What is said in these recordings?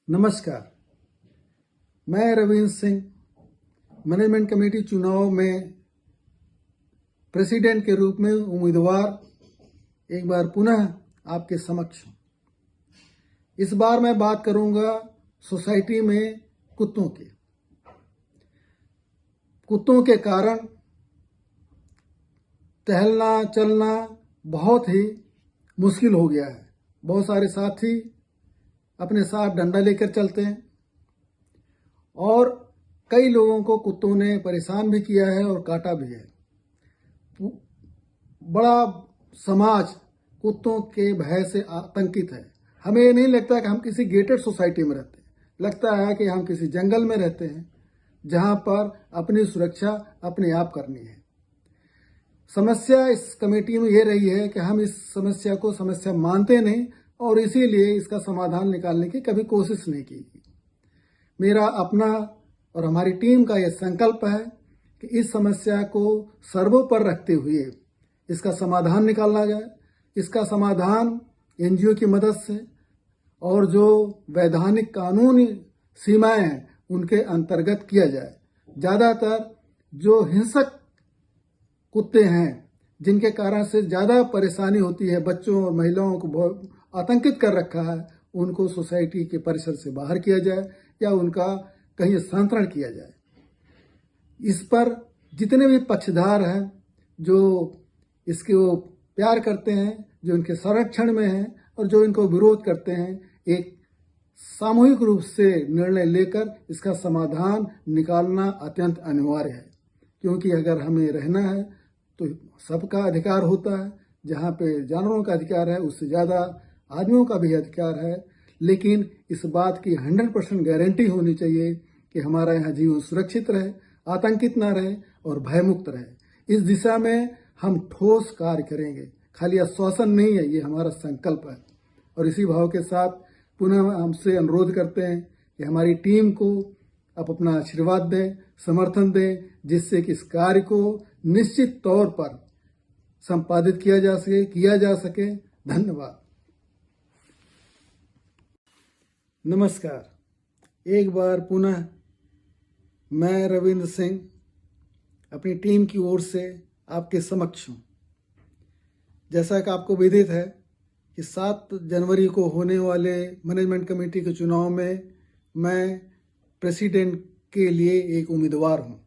नमस्कार। मैं Ravindra Singh management committee चुनाव में प्रेसिडेंट के रूप में उम्मीदवार एक बार पुनः आपके समक्ष हूं। इस बार मैं बात करूंगा सोसाइटी में कुत्तों के कारण टहलना चलना बहुत ही मुश्किल हो गया है। बहुत सारे साथी अपने साथ डंडा लेकर चलते हैं और कई लोगों को कुत्तों ने परेशान भी किया है और काटा भी है। बड़ा समाज कुत्तों के भय से आतंकित है। हमें ये नहीं लगता कि हम किसी गेटेड सोसाइटी में रहते हैं, लगता है कि हम किसी जंगल में रहते हैं जहां पर अपनी सुरक्षा अपने आप करनी है। समस्या इस कमेटी में ये रही है कि हम इस समस्या को समस्या मानते नहीं और इसीलिए इसका समाधान निकालने की कभी कोशिश नहीं की। मेरा अपना और हमारी टीम का यह संकल्प है कि इस समस्या को सर्वोपरि रखते हुए इसका समाधान निकालना जाए। इसका समाधान एनजीओ की मदद से और जो वैधानिक कानूनी सीमाएं हैं उनके अंतर्गत किया जाए। ज़्यादातर जो हिंसक कुत्ते हैं जिनके कारण से ज़्यादा परेशानी होती है, बच्चों और महिलाओं को बहुत आतंकित कर रखा है, उनको सोसाइटी के परिसर से बाहर किया जाए या उनका कहीं स्थानांतरण किया जाए। इस पर जितने भी पक्षधार हैं, जो इसके वो प्यार करते हैं, जो इनके संरक्षण में हैं और जो इनको विरोध करते हैं, एक सामूहिक रूप से निर्णय लेकर इसका समाधान निकालना अत्यंत अनिवार्य है। क्योंकि अगर हमें रहना है तो सबका अधिकार होता है। जहाँ पे जानवरों का अधिकार है उससे ज़्यादा आदमियों का भी अधिकार है। लेकिन इस बात की 100% गारंटी होनी चाहिए कि हमारा यहाँ जीवन सुरक्षित रहे, आतंकित ना रहे और भयमुक्त रहे। इस दिशा में हम ठोस कार्य करेंगे, खाली आश्वासन नहीं है, ये हमारा संकल्प है। और इसी भाव के साथ पुनः हमसे अनुरोध करते हैं कि हमारी टीम को आप अपना आशीर्वाद दें, समर्थन दें, जिससे कि इस कार्य को निश्चित तौर पर संपादित किया जा सके। धन्यवाद। नमस्कार। एक बार पुनः मैं रविंद्र सिंह अपनी टीम की ओर से आपके समक्ष हूँ। जैसा कि आपको विदित है कि 7 जनवरी को होने वाले मैनेजमेंट कमेटी के चुनाव में मैं प्रेसिडेंट के लिए एक उम्मीदवार हूँ।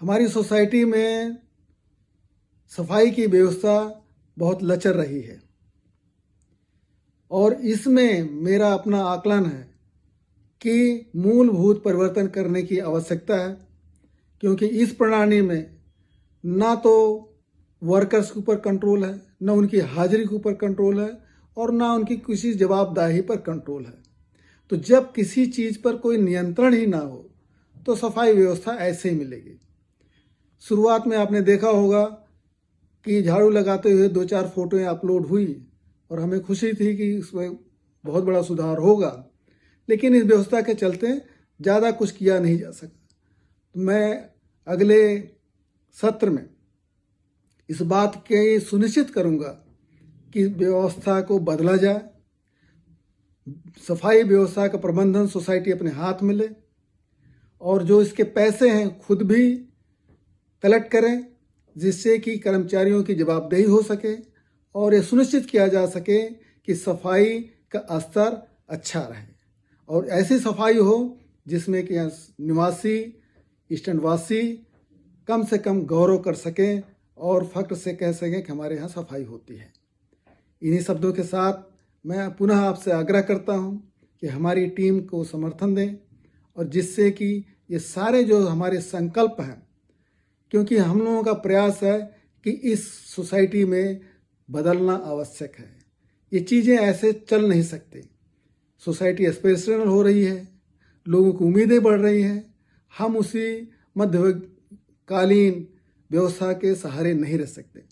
हमारी सोसाइटी में सफाई की व्यवस्था बहुत लचर रही है और इसमें मेरा अपना आकलन है कि मूलभूत परिवर्तन करने की आवश्यकता है। क्योंकि इस प्रणाली में ना तो वर्कर्स के ऊपर कंट्रोल है, ना उनकी हाजिरी के ऊपर कंट्रोल है और ना उनकी किसी जवाबदेही पर कंट्रोल है। तो जब किसी चीज़ पर कोई नियंत्रण ही ना हो तो सफाई व्यवस्था ऐसे ही मिलेगी। शुरुआत में आपने देखा होगा कि झाड़ू लगाते हुए 2-4 फोटोएं अपलोड हुई और हमें खुशी थी कि इसमें बहुत बड़ा सुधार होगा। लेकिन इस व्यवस्था के चलते ज़्यादा कुछ किया नहीं जा सका। तो मैं अगले सत्र में इस बात के सुनिश्चित करूंगा कि व्यवस्था को बदला जाए, सफाई व्यवस्था का प्रबंधन सोसाइटी अपने हाथ में ले और जो इसके पैसे हैं खुद भी कलेक्ट करें, जिससे कि कर्मचारियों की जवाबदेही हो सके और ये सुनिश्चित किया जा सके कि सफाई का स्तर अच्छा रहे और ऐसी सफाई हो जिसमें कि निवासी स्टैंडवासी कम से कम गौरव कर सकें और फख्र से कह सकें कि हमारे यहाँ सफाई होती है। इन्हीं शब्दों के साथ मैं पुनः आपसे आग्रह करता हूँ कि हमारी टीम को समर्थन दें और जिससे कि ये सारे जो हमारे संकल्प हैं, क्योंकि हम लोगों का प्रयास है कि इस सोसाइटी में बदलना आवश्यक है। ये चीज़ें ऐसे चल नहीं सकती। सोसाइटी एस्पिरेशनल हो रही है, लोगों की उम्मीदें बढ़ रही हैं। हम उसी मध्यकालीन व्यवस्था के सहारे नहीं रह सकते।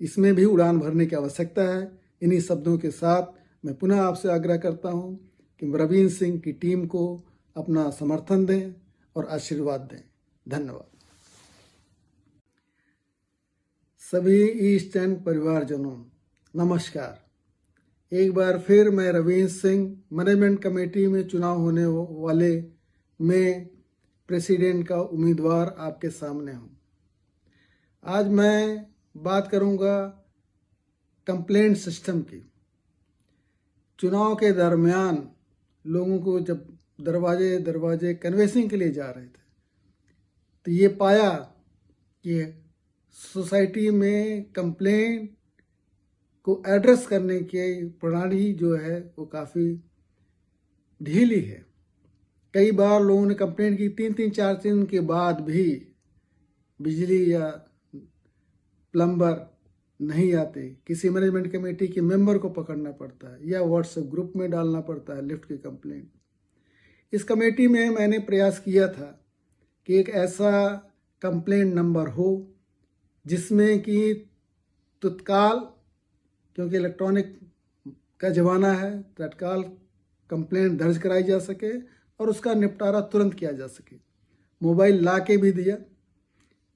इसमें भी उड़ान भरने की आवश्यकता है। इन्हीं शब्दों के साथ मैं पुनः आपसे आग्रह करता हूं कि रविंद्र सिंह की टीम को अपना समर्थन दें और आशीर्वाद दें। धन्यवाद। सभी ईस्ट एंड परिवारजनों, नमस्कार। एक बार फिर मैं रवींद्र सिंह मैनेजमेंट कमेटी में चुनाव होने वाले में प्रेसिडेंट का उम्मीदवार आपके सामने हूँ। आज मैं बात करूँगा कंप्लेंट सिस्टम की। चुनाव के दरमियान लोगों को जब दरवाजे दरवाजे कन्वेंसिंग के लिए जा रहे थे तो ये पाया कि सोसाइटी में कंप्लेंट को एड्रेस करने की प्रणाली जो है वो काफ़ी ढीली है। कई बार लोगों ने कंप्लेंट की 3-3 4 दिन के बाद भी बिजली या प्लम्बर नहीं आते। किसी मैनेजमेंट कमेटी के मेंबर को पकड़ना पड़ता है या व्हाट्सएप ग्रुप में डालना पड़ता है लिफ्ट की कंप्लेंट। इस कमेटी में मैंने प्रयास किया था कि एक ऐसा कंप्लेंट नंबर हो जिसमें कि तत्काल, क्योंकि इलेक्ट्रॉनिक का ज़माना है, तत्काल कंप्लेंट दर्ज कराई जा सके और उसका निपटारा तुरंत किया जा सके। मोबाइल ला के भी दिया,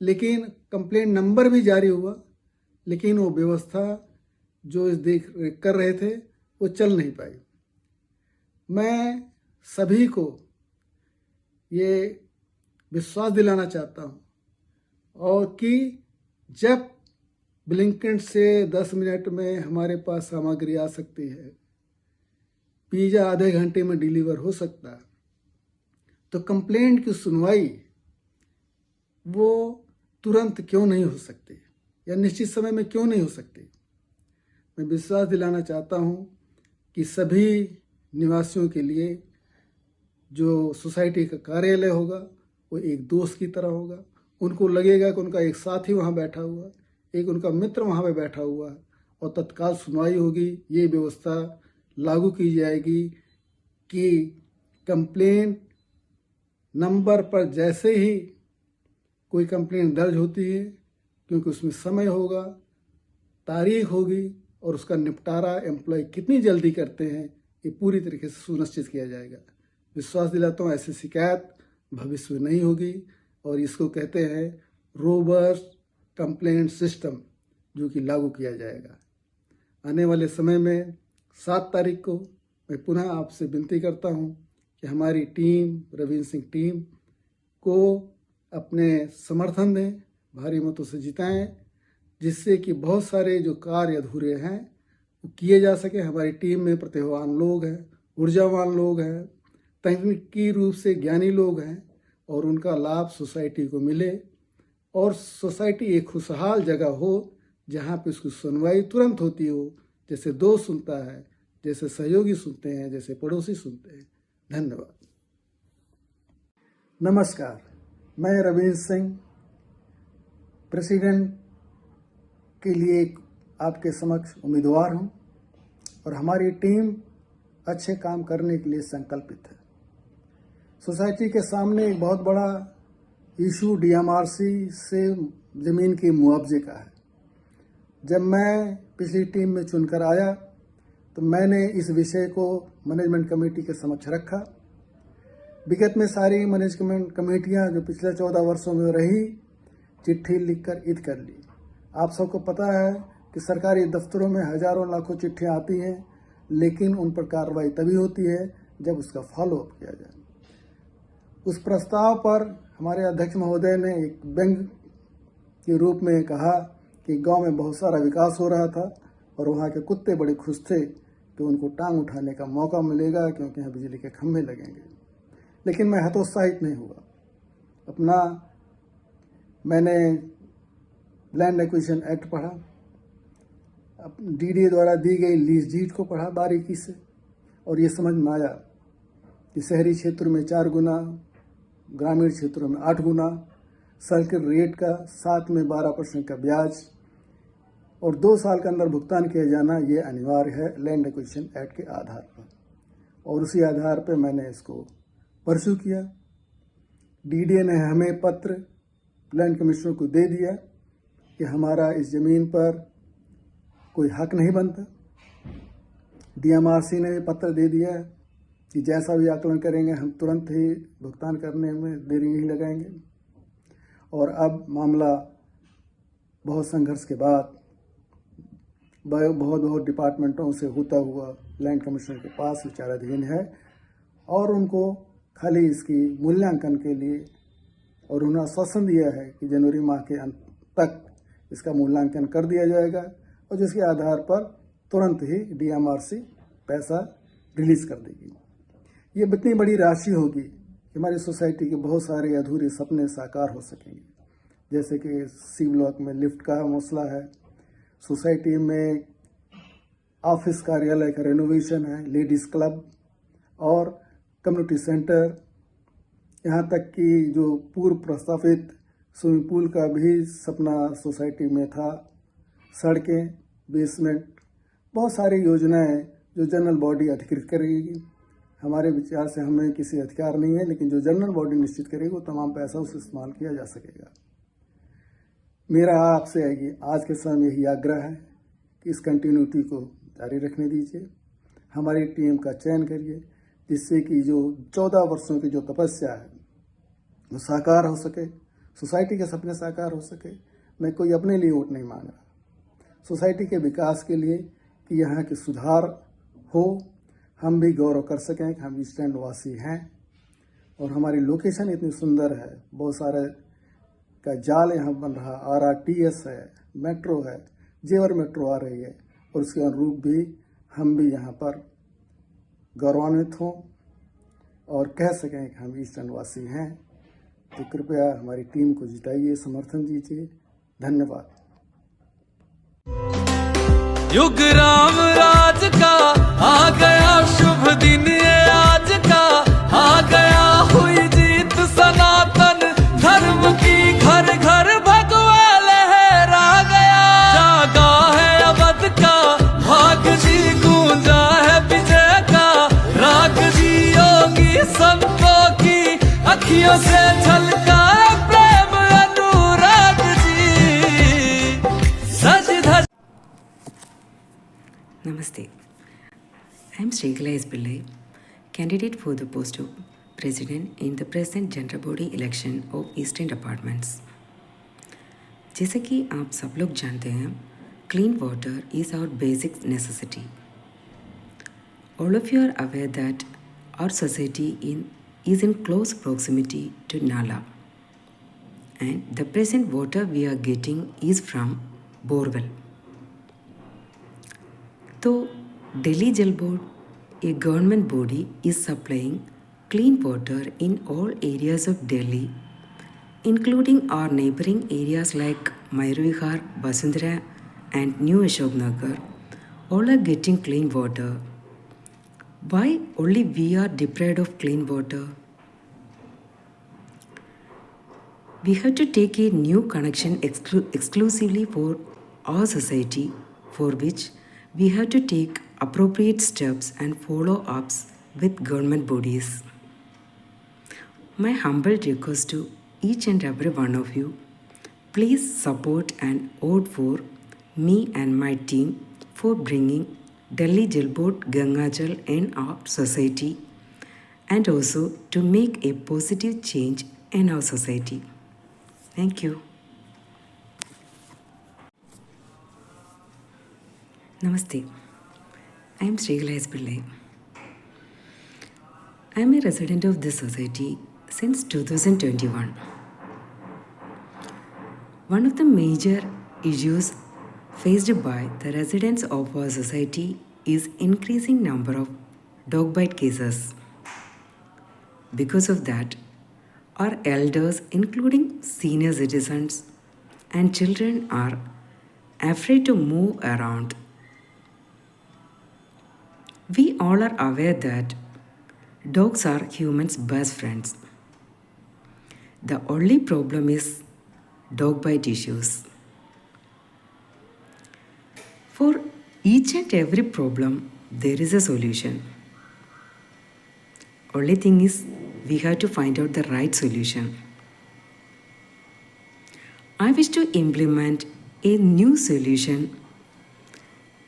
लेकिन कंप्लेंट नंबर भी जारी हुआ, लेकिन वो व्यवस्था जो इस देख कर रहे थे वो चल नहीं पाई। मैं सभी को ये विश्वास दिलाना चाहता हूँ और कि जब ब्लिंकिट से 10 मिनट में हमारे पास सामग्री आ सकती है, पिज़्ज़ा आधे घंटे में डिलीवर हो सकता है, तो कंप्लेंट की सुनवाई वो तुरंत क्यों नहीं हो सकती या निश्चित समय में क्यों नहीं हो सकती। मैं विश्वास दिलाना चाहता हूँ कि सभी निवासियों के लिए जो सोसाइटी का कार्यालय होगा वो एक दोस्त की तरह होगा। उनको लगेगा कि उनका एक साथी वहाँ बैठा हुआ, एक उनका मित्र वहाँ पे बैठा हुआ है और तत्काल सुनवाई होगी। ये व्यवस्था लागू की जाएगी कि कंप्लेंट नंबर पर जैसे ही कोई कंप्लेंट दर्ज होती है, क्योंकि उसमें समय होगा, तारीख होगी और उसका निपटारा एम्प्लॉय कितनी जल्दी करते हैं ये पूरी तरीके से सुनिश्चित किया जाएगा। विश्वास दिलाता हूँ ऐसी शिकायत भविष्य में नहीं होगी और इसको कहते हैं रोबस्ट कंप्लेंट सिस्टम, जो कि लागू किया जाएगा। आने वाले समय में 7 तारीख को मैं पुनः आपसे विनती करता हूं कि हमारी टीम, रवींद्र सिंह टीम को अपने समर्थन दें, भारी मतों से जिताएं, जिससे कि बहुत सारे जो कार्य अधूरे हैं वो किए जा सके। हमारी टीम में प्रतिभावान लोग हैं, ऊर्जावान लोग हैं, तकनीकी रूप से ज्ञानी लोग हैं और उनका लाभ सोसाइटी को मिले और सोसाइटी एक खुशहाल जगह हो जहाँ पे उसकी सुनवाई तुरंत होती हो, जैसे दोस्त सुनता है, जैसे सहयोगी सुनते हैं, जैसे पड़ोसी सुनते हैं। धन्यवाद। नमस्कार, मैं रवींद्र सिंह प्रेसिडेंट के लिए आपके समक्ष उम्मीदवार हूँ और हमारी टीम अच्छे काम करने के लिए संकल्पित है। सोसाइटी के सामने एक बहुत बड़ा इशू डीएमआरसी से ज़मीन के मुआवजे का है। जब मैं पिछली टीम में चुनकर आया तो मैंने इस विषय को मैनेजमेंट कमेटी के समक्ष रखा। विगत में सारी मैनेजमेंट कमेटियां जो पिछले 14 वर्षों में रही, चिट्ठी लिखकर ईद कर ली। आप सबको पता है कि सरकारी दफ्तरों में हजारों लाखों चिट्ठियां आती हैं, लेकिन उन पर कार्रवाई तभी होती है जब उसका फॉलोअप किया जाए। उस प्रस्ताव पर हमारे अध्यक्ष महोदय ने एक व्यंग के रूप में कहा कि गांव में बहुत सारा विकास हो रहा था और वहाँ के कुत्ते बड़े खुश थे कि उनको टांग उठाने का मौका मिलेगा क्योंकि यहाँ बिजली के खंभे लगेंगे। लेकिन मैं हतोत्साहित नहीं हुआ। मैंने लैंड एक्विजिशन एक्ट पढ़ा, डीडीए द्वारा दी गई लीज डीड को पढ़ा बारीकी से और ये समझ में आया कि शहरी क्षेत्र में 4 गुना, ग्रामीण क्षेत्रों में 8 गुना, सर्किल रेट का, साथ में 12% का ब्याज और 2 साल के अंदर भुगतान किया जाना ये अनिवार्य है लैंड एक्विजिशन एक्ट के आधार पर। और उसी आधार पर मैंने इसको परस्यू किया। डीडीए ने हमें पत्र लैंड कमिश्नर को दे दिया कि हमारा इस ज़मीन पर कोई हक नहीं बनता। डीएमआरसी ने भी पत्र दे दिया कि जैसा भी आकलन करेंगे हम तुरंत ही भुगतान करने में देरी नहीं लगाएंगे। और अब मामला बहुत संघर्ष के बाद बहुत बहुत डिपार्टमेंटों से होता हुआ लैंड कमिश्नर के पास विचाराधीन है और उनको खाली इसकी मूल्यांकन के लिए और उन्हें आश्वासन दिया है कि जनवरी माह के अंत तक इसका मूल्यांकन कर दिया जाएगा और जिसके आधार पर तुरंत ही DMRC पैसा रिलीज कर देगी। ये इतनी बड़ी राशि होगी कि हमारी सोसाइटी के बहुत सारे अधूरे सपने साकार हो सकेंगे, जैसे कि C ब्लॉक में लिफ्ट का मसला है, सोसाइटी में ऑफिस कार्यालय का रेनोवेशन है, लेडीज़ क्लब और कम्युनिटी सेंटर, यहाँ तक कि जो पूर्व प्रस्तावित स्विमिंग पूल का भी सपना सोसाइटी में था, सड़कें, बेसमेंट, बहुत सारी योजनाएं जो जनरल बॉडी अधिकृत करेगी। हमारे विचार से हमें किसी अधिकार नहीं है, लेकिन जो जनरल बॉडी निश्चित करेगी वो तमाम पैसा उसे इस्तेमाल किया जा सकेगा। मेरा आपसे आज के समय यही आग्रह है कि इस कंटिन्यूटी को जारी रखने दीजिए, हमारी टीम का चयन करिए, जिससे कि जो 14 वर्षों की जो तपस्या है वो साकार हो सके, सोसाइटी के सपने साकार हो सके। मैं कोई अपने लिए वोट नहीं मांग रहा, सोसाइटी के विकास के लिए कि यहाँ की सुधार हो, हम भी गौरव कर सकें कि हम ईस्ट एंड वासी हैं और हमारी लोकेशन इतनी सुंदर है, बहुत सारे का जाल यहाँ बन रहा, RRTS है, मेट्रो है, जेवर मेट्रो आ रही है और उसके अनुरूप भी हम भी यहाँ पर गौरवान्वित हों और कह सकें कि हम ईस्ट एंड वासी हैं। तो कृपया हमारी टीम को जिताइए, समर्थन दीजिए। धन्यवाद। युग राम राज का आ गया शुभ दिन, ये आज का आ गया, हुई जीत सनातन धर्म की, घर घर भगवा लहरा गया, जागा है अवध का भाग जी, गूंजा है विजय का राग जी, योगी संतों की अखियों से झलका प्रेम अनुराग जी, सज धज। Namaste. I am Srikala S. Pillai, candidate for the post of President in the present General Body election of Eastern Departments. जैसे कि आप सब लोग जानते हैं, clean water is our basic necessity. All of you are aware that our society is in close proximity to Nala, and the present water we are getting is from borewell. So, Delhi Jal Board, a government body, is supplying clean water in all areas of Delhi, including our neighboring areas like Mayurvihar, Basundhara and New Ashok Nagar. All are getting clean water. Why only we are deprived of clean water? We have to take a new connection exclusively for our society, for which we have to take appropriate steps and follow-ups with government bodies. My humble request to each and every one of you, please support and vote for me and my team for bringing Delhi Jal Board Gangajal in our society and also to make a positive change in our society. Thank you. Namaste. I am Srikala S. Pillai. I am a resident of this society since 2021. One of the major issues faced by the residents of our society is increasing number of dog bite cases. Because of that, our elders, including senior citizens and children, are afraid to move around. We all are aware that dogs are humans' best friends. The only problem is dog bite issues. For each and every problem, there is a solution. Only thing is, we have to find out the right solution. I wish to implement a new solution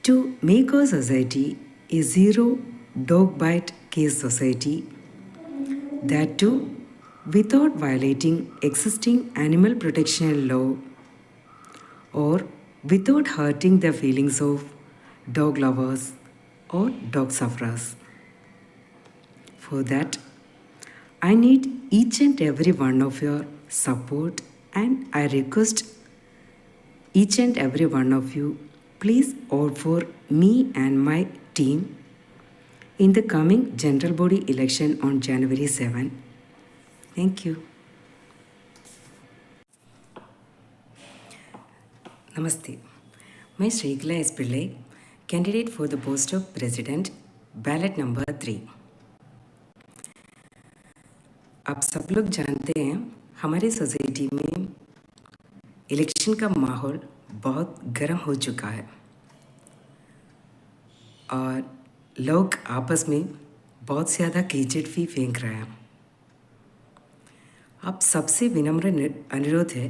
to make our society a zero dog bite case society, that too without violating existing animal protection law or without hurting the feelings of dog lovers, or dog sufferers. For that, I need each and every one of your support, and I request each and every one of you, please vote for me and my team in the coming general body election on January 7. Thank you. Namaste. मैं Sreekala S Pillai, candidate for the post of president, ballot number 3. आप सब लोग जानते हैं हमारे society में election का माहौल बहुत गर्म हो चुका है और लोग आपस में बहुत ज़्यादा कीचड़ भी फेंक रहे हैं। आप सबसे विनम्र अनुरोध है,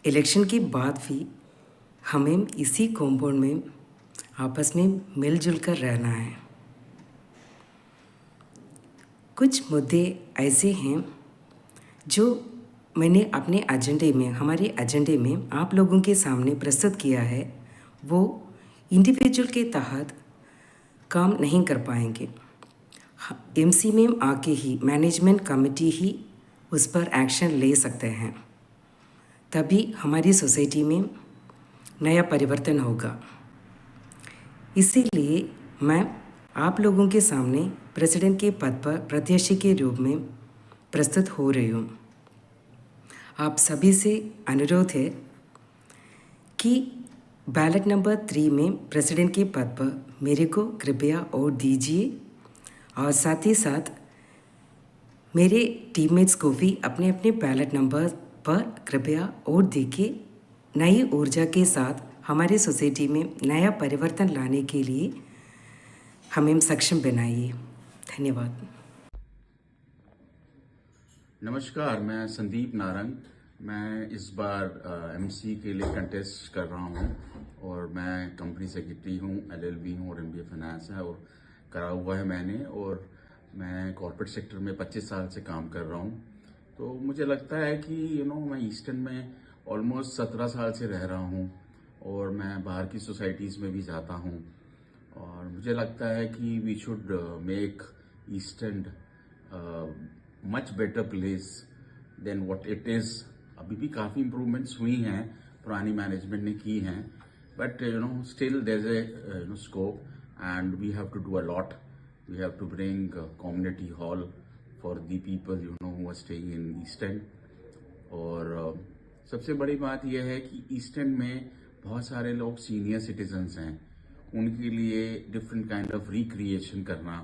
इलेक्शन के बाद भी हमें इसी कॉम्पाउंड में आपस में मिलजुल कर रहना है। कुछ मुद्दे ऐसे हैं जो मैंने अपने एजेंडे में, हमारे एजेंडे में आप लोगों के सामने प्रस्तुत किया है, वो इंडिविजुअल के तहत काम नहीं कर पाएंगे। एमसी में आके ही मैनेजमेंट कमेटी ही उस पर एक्शन ले सकते हैं, तभी हमारी सोसाइटी में नया परिवर्तन होगा। इसीलिए मैं आप लोगों के सामने प्रेसिडेंट के पद पर प्रत्याशी के रूप में प्रस्तुत हो रही हूँ। आप सभी से अनुरोध है कि बैलेट नंबर 3 में प्रेसिडेंट के पद पर मेरे को कृपया वोट दीजिए और साथ ही साथ मेरे टीममेट्स को भी अपने अपने बैलेट नंबर पर कृपया वोट देके नई ऊर्जा के साथ हमारी सोसाइटी में नया परिवर्तन लाने के लिए हमें सक्षम बनाइए। धन्यवाद। नमस्कार, मैं संदीप नारंग। मैं इस बार एमसी के लिए कंटेस्ट कर रहा हूं और मैं कंपनी सेक्रेटरी हूं, एलएलबी हूं और एमबीए फाइनेंस है और करा हुआ है मैंने, और मैं कॉर्पोरेट सेक्टर में 25 साल से काम कर रहा हूं। तो मुझे लगता है कि मैं ईस्टर्न में ऑलमोस्ट 17 साल से रह रहा हूं और मैं बाहर की सोसाइटीज़ में भी जाता हूं और मुझे लगता है कि we should make Eastern much better place than what it is. अभी भी काफ़ी इम्प्रूवमेंट्स हुई हैं, पुरानी मैनेजमेंट ने की हैं, but still there is a scope and we have to do a lot. We have to bring community hall for the people who are staying in Eastern. और सबसे बड़ी बात यह है कि ईस्टर्न में बहुत सारे लोग सीनियर सिटीजन्स हैं, उनके लिए डिफरेंट काइंड ऑफ रिक्रिएशन करना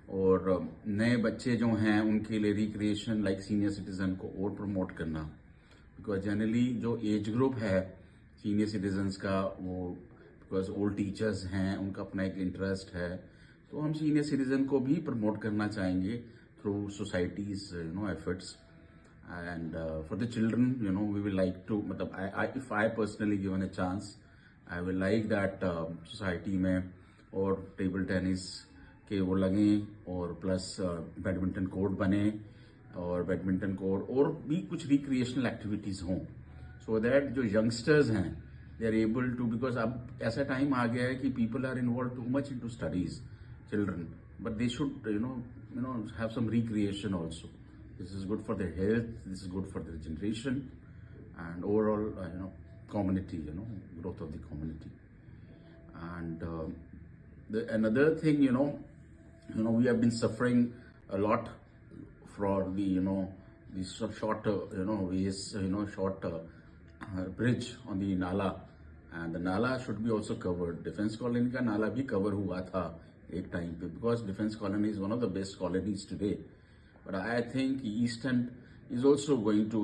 और नए बच्चे जो हैं उनके लिए रिक्रिएशन लाइक सीनियर सिटीजन को और प्रमोट करना, बिकॉज जनरली जो एज ग्रुप है सीनियर सिटीजन्स का, वो बिकॉज ओल्ड टीचर्स हैं, उनका अपना एक इंटरेस्ट है, तो हम सीनियर सिटीजन को भी प्रमोट करना चाहेंगे through societies efforts. And for the children, we will like to, if I personally given a chance, I will like that society में और टेबल टेनिस के वो लगें और प्लस बैडमिंटन कोर्ट बने और बैडमिंटन कोर्ट और भी कुछ रिक्रिएशनल एक्टिविटीज़ हों, सो दैट जो यंगस्टर्स हैं they are able to, because अब ऐसा टाइम आ गया है कि people are involve too much into studies, children, but they should have some recreation also. This is good for their health, this is good for their generation and overall, community, growth of the community. And another thing, we have been suffering a lot for the, this short, ways, short bridge on the Nala. And the Nala should be also covered. Defense colony ka Nala bhi cover hua tha ek time pe, because defense colony is one of the best colonies today. But I think Eastern is also going to,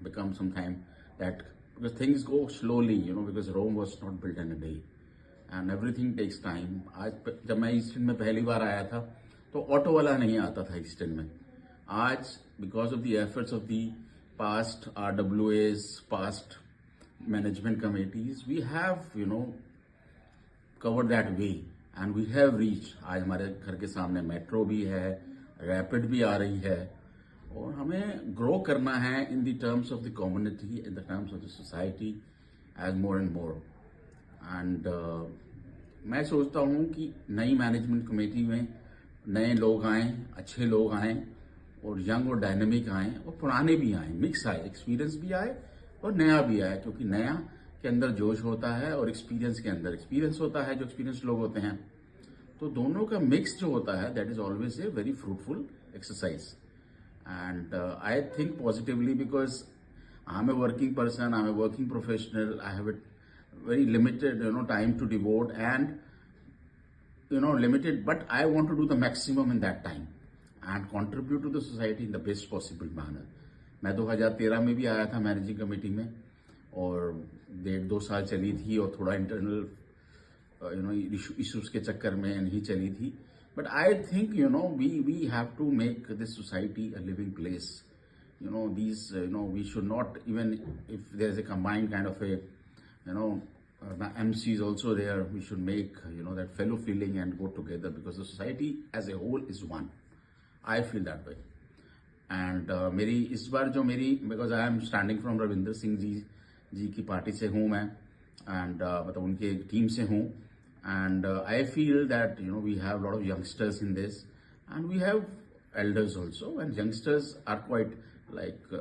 become sometime that, because things go slowly, because Rome was not built in a day and everything takes time. आज जब मैं eastern में पहली बार आया था तो auto वाला नहीं आता था ईस्टर्न में. आज because of the efforts of the past RWAs, past management committees, we have, covered that way and we have reached. आज हमारे घर के सामने मेट्रो भी है, रैपिड भी आ रही है और हमें ग्रो करना है in the terms of the community, in the terms of the society as more and more. And मैं सोचता हूँ कि नई मैनेजमेंट कमेटी में नए लोग आएँ, अच्छे लोग आएँ और यंग और डायनेमिक आएँ और पुराने भी आएँ, मिक्स आए, एक्सपीरियंस भी आए और नया भी आए, क्योंकि नया के अंदर जोश होता है और एक्सपीरियंस के अंदर एक्सपीरियंस होता है, जो एक्सपीरियंस लोग होते हैं। तो दोनों का मिक्स जो होता है, that is always a very fruitful exercise. And I think positively because I'm a working person, I'm a working professional, I have a very limited time to devote and limited, but I want to do the maximum in that time and contribute to the society in the best possible manner. मैं 2013 में भी आया था managing committee में और 1.5-2 साल चली थी और थोड़ा इंटरनल इश्यूज के चक्कर में नहीं चली थी. But I think, we have to make this society a living place. We should not, even if there's a combined kind of a, the MC is also there, we should make, that fellow feeling and go together because the society as a whole is one. I feel that way. And मेरी इस बार जो मेरी, because I am standing from Ravinder Singh ji की पार्टी से हूँ मैं, and मतलब उनके टीम से हूँ. And I feel that we have a lot of youngsters in this, and we have elders also, and youngsters are quite like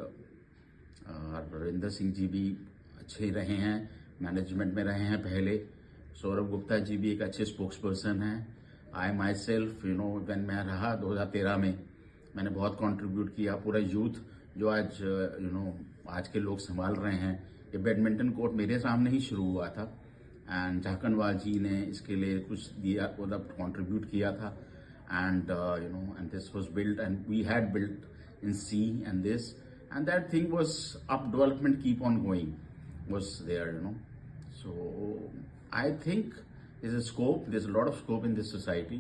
Ravinder Singh ji भी अच्छे रहे हैं, मैनेजमेंट में रहे हैं पहले. सौरभ गुप्ता जी भी एक अच्छे स्पोक्स पर्सन हैं. आई माई सेल्फ व्हेन मैं रहा 2013 में, मैंने बहुत कंट्रीब्यूट किया. पूरा यूथ जो आज आज के लोग संभाल रहे हैं, ये बैडमिंटन कोर्ट मेरे सामने ही शुरू हुआ था एंड झाकनवाल जी ने इसके लिए कुछ दिया, मतलब कंट्रीब्यूट किया था. And and this was built and we had built in C and this and that thing was up, development keep on going was there. So I think there's a scope, there's a lot of scope in this society,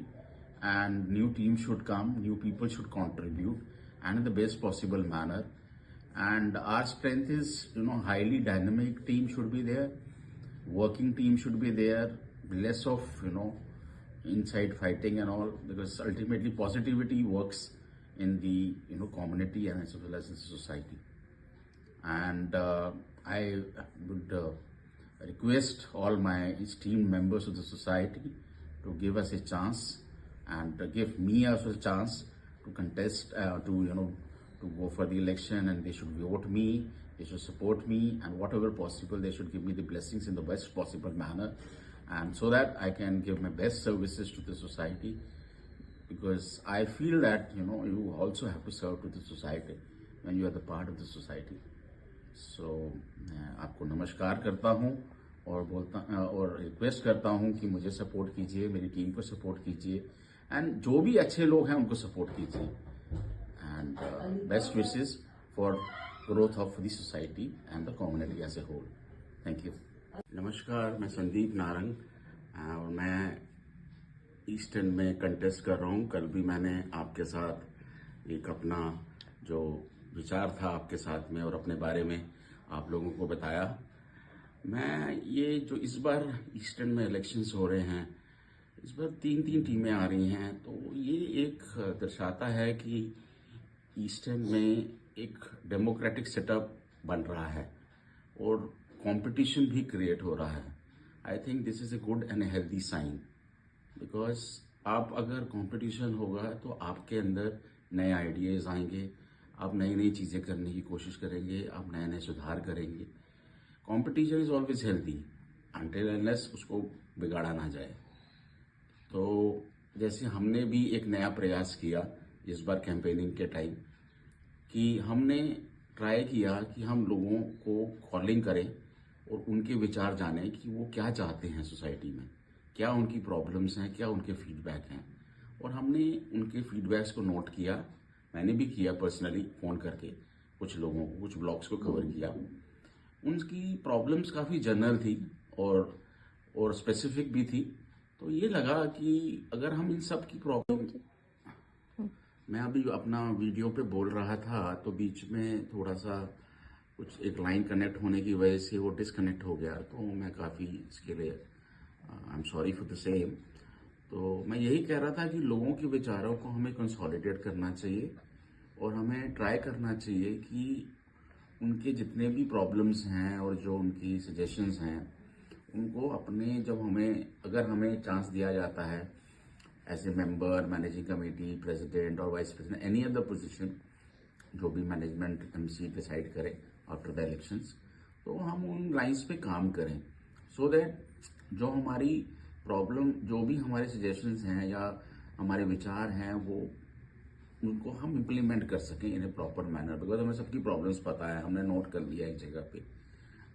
and new teams should come, new people should contribute, and in the best possible manner. And our strength is, highly dynamic team should be there, working team should be there, less of, inside fighting and all, because ultimately positivity works in the, community and as well as in society. And I would request all my esteemed members of the society to give us a chance and give me also a chance to contest, to go for the election, and they should vote me, they should support me, and whatever possible, they should give me the blessings in the best possible manner, and so that I can give my best services to the society, because I feel that, you also have to serve to the society when you are the part of the society. सो मैं आपको नमस्कार करता हूँ और request करता हूँ कि मुझे सपोर्ट कीजिए, मेरी टीम को सपोर्ट कीजिए, एंड जो भी अच्छे लोग हैं उनको सपोर्ट कीजिए, and best wishes for growth of the society and the community as a whole. Thank you. नमस्कार, मैं संदीप नारंग और मैं ईस्टर्न में कंटेस्ट कर रहा हूँ. कल भी मैंने आपके साथ एक अपना जो विचार था आपके साथ में और अपने बारे में आप लोगों को बताया. मैं ये जो इस बार ईस्टर्न में इलेक्शंस हो रहे हैं, इस बार 3 टीमें आ रही हैं, तो ये एक दर्शाता है कि ईस्टर्न में एक डेमोक्रेटिक सेटअप बन रहा है और कंपटीशन भी क्रिएट हो रहा है. I think this is a good and a healthy sign, because आप अगर कंपटीशन होगा तो आपके अंदर नए आइडियाज आएंगे, आप नई नई चीज़ें करने की कोशिश करेंगे, आप नए नए सुधार करेंगे. Competition is always healthy until unless उसको बिगाड़ा ना जाए. तो जैसे हमने भी एक नया प्रयास किया इस बार कैंपेनिंग के टाइम, कि हमने ट्राई किया कि हम लोगों को कॉलिंग करें और उनके विचार जानें कि वो क्या चाहते हैं सोसाइटी में, क्या उनकी प्रॉब्लम्स हैं, क्या उनके फीडबैक हैं. और हमने उनके फीडबैक्स को नोट किया. मैंने भी किया पर्सनली, फ़ोन करके कुछ लोगों को, कुछ ब्लॉग्स को कवर किया. उनकी प्रॉब्लम्स काफ़ी जनरल थी और स्पेसिफिक भी थी. तो ये लगा कि अगर हम इन सब की प्रॉब्लम, मैं अभी अपना वीडियो पे बोल रहा था तो बीच में थोड़ा सा कुछ एक लाइन कनेक्ट होने की वजह से वो डिसकनेक्ट हो गया. तो मैं काफ़ी इसके लिए I am sorry for the same. तो मैं यही कह रहा था कि लोगों के विचारों को हमें कंसोलिडेट करना चाहिए और हमें ट्राई करना चाहिए कि उनके जितने भी प्रॉब्लम्स हैं और जो उनकी सजेशंस हैं उनको अपने जब हमें अगर हमें चांस दिया जाता है as a member, managing committee, president और vice president, any other position जो भी मैनेजमेंट एमसी डिसाइड करे आफ्टर द इलेक्शंस, तो हम उन लाइंस पे काम करें सो दैट जो हमारी प्रॉब्लम, जो भी हमारे सजेशंस हैं या हमारे विचार हैं, वो उनको हम इम्प्लीमेंट कर सकें इन ए प्रॉपर मैनर। बिकॉज हमें सबकी प्रॉब्लम्स पता है, हमने नोट कर लिया एक जगह पे।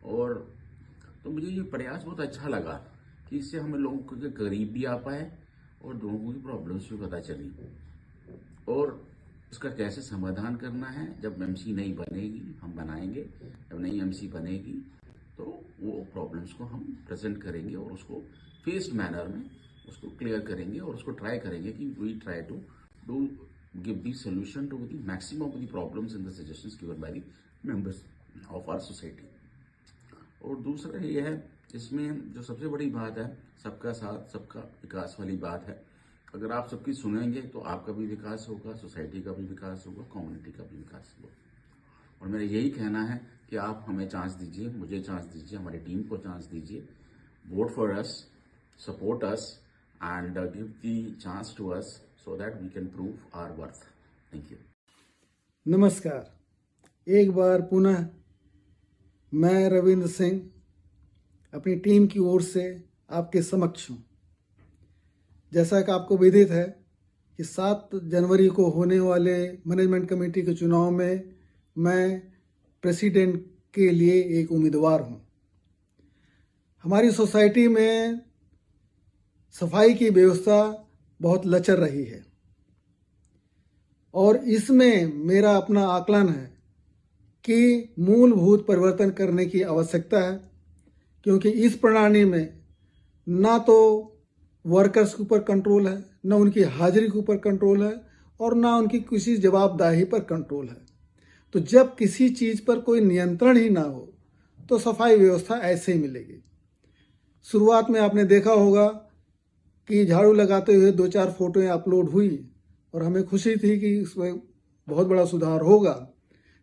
और तो मुझे ये प्रयास बहुत अच्छा लगा कि इससे हमें लोगों के करीब भी आ पाए और लोगों की प्रॉब्लम्स भी पता चली और इसका कैसे समाधान करना है। जब एमसी नहीं बनेगी हम बनाएंगे, जब नई एमसी बनेगी तो वो प्रॉब्लम्स को हम प्रेजेंट करेंगे और उसको फेस्ड मैनर में उसको क्लियर करेंगे और उसको ट्राई करेंगे कि we try to do give the solution to the maximum of the problems in the suggestions given by the members of our society. और दूसरा ये है, इसमें जो सबसे बड़ी बात है, सबका साथ सबका विकास वाली बात है। अगर आप सबकी सुनेंगे तो आपका भी विकास होगा, सोसाइटी का भी विकास होगा, कम्युनिटी का भी विकास होगा। और मेरा यही कहना है कि आप हमें चांस दीजिए, मुझे चांस दीजिए, हमारी टीम को चांस दीजिए। Vote for us, support us and give the chance to us so that we can prove our worth. Thank you. नमस्कार, एक बार पुनः मैं रविंद्र सिंह अपनी टीम की ओर से आपके समक्ष हूँ। जैसा कि आपको विदित है कि 7 जनवरी को होने वाले मैनेजमेंट कमेटी के चुनाव में मैं प्रेसिडेंट के लिए एक उम्मीदवार हूँ। हमारी सोसाइटी में सफाई की व्यवस्था बहुत लचर रही है और इसमें मेरा अपना आकलन है कि मूलभूत परिवर्तन करने की आवश्यकता है, क्योंकि इस प्रणाली में ना तो वर्कर्स के ऊपर कंट्रोल है, ना उनकी हाजिरी के ऊपर कंट्रोल है और ना उनकी किसी जवाबदेही पर कंट्रोल है। तो जब किसी चीज़ पर कोई नियंत्रण ही ना हो तो सफाई व्यवस्था ऐसे ही मिलेगी। शुरुआत में आपने देखा होगा कि झाड़ू लगाते हुए 2-4 फोटोएं अपलोड हुई और हमें खुशी थी कि इसमें बहुत बड़ा सुधार होगा,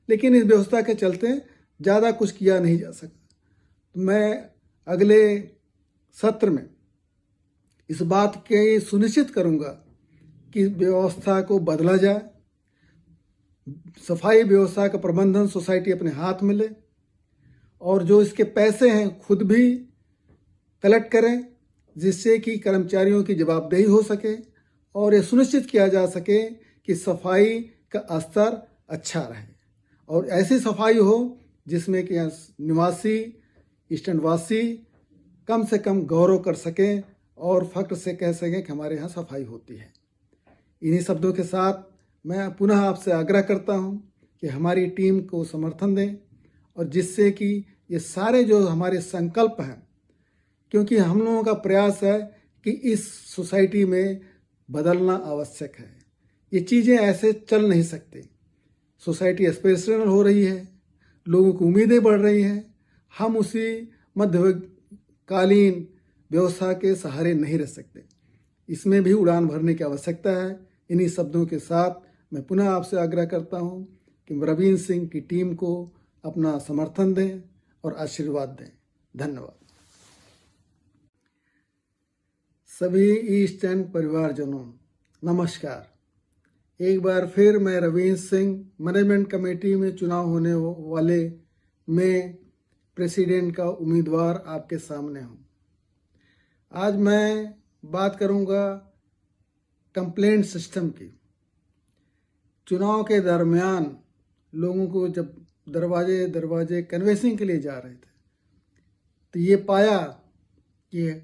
लेकिन इस व्यवस्था के चलते ज़्यादा कुछ किया नहीं जा सका। तो मैं अगले सत्र में इस बात के सुनिश्चित करूंगा कि व्यवस्था को बदला जाए, सफाई व्यवस्था का प्रबंधन सोसाइटी अपने हाथ में ले और जो इसके पैसे हैं खुद भी कलेक्ट करें, जिससे कि कर्मचारियों की जवाबदेही हो सके और ये सुनिश्चित किया जा सके कि सफाई का स्तर अच्छा रहे और ऐसी सफाई हो जिसमें कि निवासी, स्टैंडवासी कम से कम गौरव कर सकें और फख्र से कह सकें कि हमारे यहाँ सफाई होती है। इन्हीं शब्दों के साथ मैं पुनः आपसे आग्रह करता हूँ कि हमारी टीम को समर्थन दें और जिससे कि ये सारे जो हमारे संकल्प हैं, क्योंकि हम लोगों का प्रयास है कि इस सोसाइटी में बदलना आवश्यक है। ये चीज़ें ऐसे चल नहीं सकती। सोसाइटी एस्पिरेशनल हो रही है, लोगों की उम्मीदें बढ़ रही हैं, हम उसी मध्यकालीन व्यवस्था के सहारे नहीं रह सकते। इसमें भी उड़ान भरने की आवश्यकता है। इन्हीं शब्दों के साथ मैं पुनः आपसे आग्रह करता हूं कि रविंद्र सिंह की टीम को अपना समर्थन दें और आशीर्वाद दें। धन्यवाद। सभी ईस्ट एंड परिवारजनों, नमस्कार। एक बार फिर मैं रविंद्र सिंह मैनेजमेंट कमेटी में चुनाव होने वाले में प्रेसिडेंट का उम्मीदवार आपके सामने हूँ। आज मैं बात करूँगा कंप्लेंट सिस्टम की। चुनाव के दरमियान लोगों को जब दरवाजे कन्वेंसिंग के लिए जा रहे थे तो ये पाया कि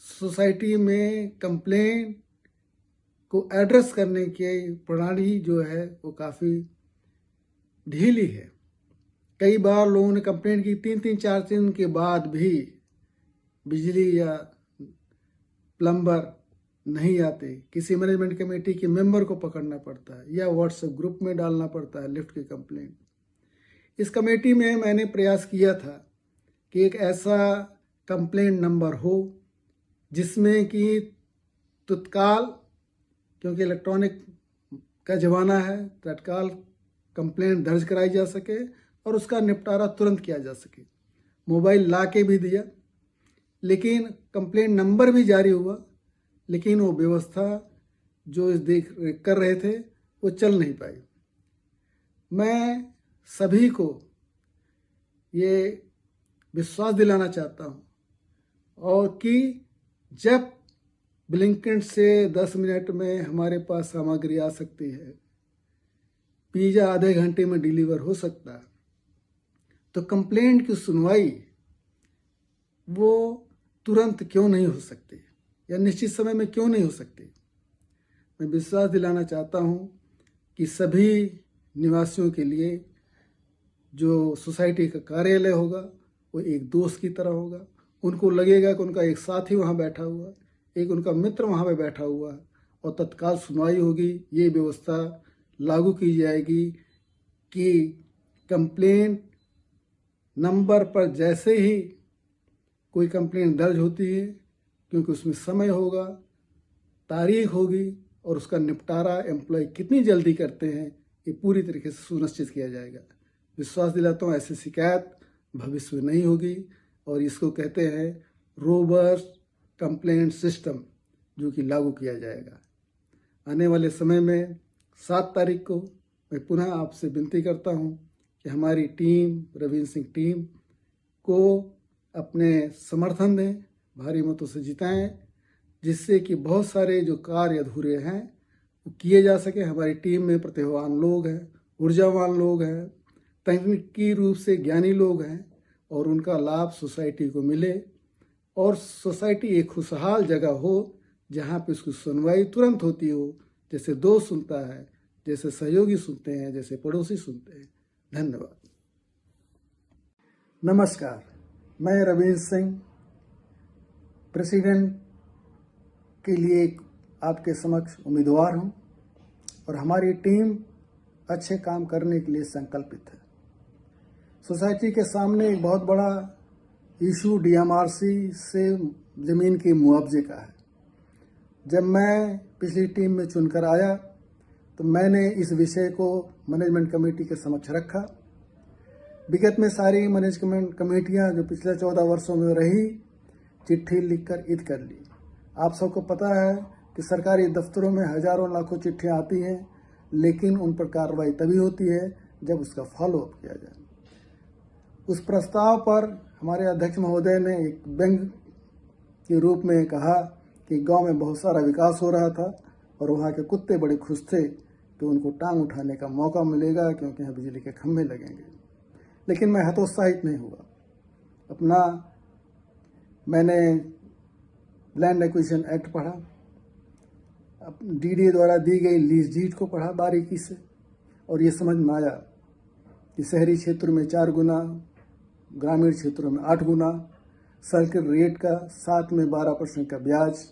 सोसाइटी में कंप्लेंट को एड्रेस करने की प्रणाली जो है वो काफ़ी ढीली है। कई बार लोगों ने कंप्लेंट की, 3-4 दिन के बाद भी बिजली या प्लम्बर नहीं आते। किसी मैनेजमेंट कमेटी के मेंबर को पकड़ना पड़ता है या व्हाट्सएप ग्रुप में डालना पड़ता है लिफ्ट की कंप्लेंट। इस कमेटी में मैंने प्रयास किया था कि एक ऐसा कंप्लेंट नंबर हो जिसमें कि तत्काल, क्योंकि इलेक्ट्रॉनिक का ज़माना है, तत्काल कंप्लेंट दर्ज कराई जा सके और उसका निपटारा तुरंत किया जा सके। मोबाइल ला के भी दिया, लेकिन कंप्लेंट नंबर भी जारी हुआ, लेकिन वो व्यवस्था जो इस देख कर रहे थे वो चल नहीं पाई। मैं सभी को ये विश्वास दिलाना चाहता हूँ और कि जब ब्लिंकिट से 10 मिनट में हमारे पास सामग्री आ सकती है, पिज़्ज़ा आधे घंटे में डिलीवर हो सकता है, तो कंप्लेंट की सुनवाई वो तुरंत क्यों नहीं हो सकती या निश्चित समय में क्यों नहीं हो सकती। मैं विश्वास दिलाना चाहता हूँ कि सभी निवासियों के लिए जो सोसाइटी का कार्यालय होगा वो एक दोस्त की तरह होगा। उनको लगेगा कि उनका एक साथी वहाँ बैठा हुआ, एक उनका मित्र वहाँ पे बैठा हुआ और तत्काल सुनवाई होगी। ये व्यवस्था लागू की जाएगी कि कंप्लेंट नंबर पर जैसे ही कोई कंप्लेंट दर्ज होती है, क्योंकि उसमें समय होगा, तारीख होगी और उसका निपटारा एम्प्लॉय कितनी जल्दी करते हैं ये पूरी तरीके से सुनिश्चित किया जाएगा। विश्वास दिलाता हूँ ऐसी शिकायत भविष्य में नहीं होगी और इसको कहते हैं रोबस्ट कंप्लेंट सिस्टम, जो कि लागू किया जाएगा। आने वाले समय में 7 तारीख को मैं पुनः आपसे विनती करता हूँ कि हमारी टीम, रविंद्र सिंह टीम को अपने समर्थन दें, भारी मतों से जिताएं, जिससे कि बहुत सारे जो कार्य अधूरे हैं वो किए जा सके। हमारी टीम में प्रतिभावान लोग हैं, ऊर्जावान लोग हैं, तकनीकी रूप से ज्ञानी लोग हैं और उनका लाभ सोसाइटी को मिले और सोसाइटी एक खुशहाल जगह हो जहाँ पे उसकी सुनवाई तुरंत होती हो, जैसे दोस्त सुनता है, जैसे सहयोगी सुनते हैं, जैसे पड़ोसी सुनते हैं। धन्यवाद। नमस्कार, मैं रविंद्र सिंह प्रेसिडेंट के लिए आपके समक्ष उम्मीदवार हूं और हमारी टीम अच्छे काम करने के लिए संकल्पित है। सोसाइटी के सामने एक बहुत बड़ा इशू डीएमआरसी से ज़मीन के मुआवजे का है। जब मैं पिछली टीम में चुनकर आया तो मैंने इस विषय को मैनेजमेंट कमेटी के समक्ष रखा। विगत में सारी मैनेजमेंट कमेटियां जो पिछले 14 वर्षों में रही, चिट्ठी लिखकर ईद कर ली। आप सबको पता है कि सरकारी दफ्तरों में हजारों लाखों चिट्ठियां आती हैं, लेकिन उन पर कार्रवाई तभी होती है जब उसका फॉलोअप किया जाए। उस प्रस्ताव पर हमारे अध्यक्ष महोदय ने एक व्यंग के रूप में कहा कि गांव में बहुत सारा विकास हो रहा था और वहाँ के कुत्ते बड़े खुश थे कि उनको टांग उठाने का मौका मिलेगा क्योंकि यहाँ बिजली के खंभे लगेंगे। लेकिन मैं हतोत्साहित नहीं हुआ। मैंने लैंड एक्विजिशन एक्ट पढ़ा, डीडीए द्वारा दी गई लीज डीड को पढ़ा बारीकी से और ये समझ में आया कि शहरी क्षेत्र में 4 गुना, ग्रामीण क्षेत्रों में 8 गुना, सर्किल रेट का, साथ में 12% का ब्याज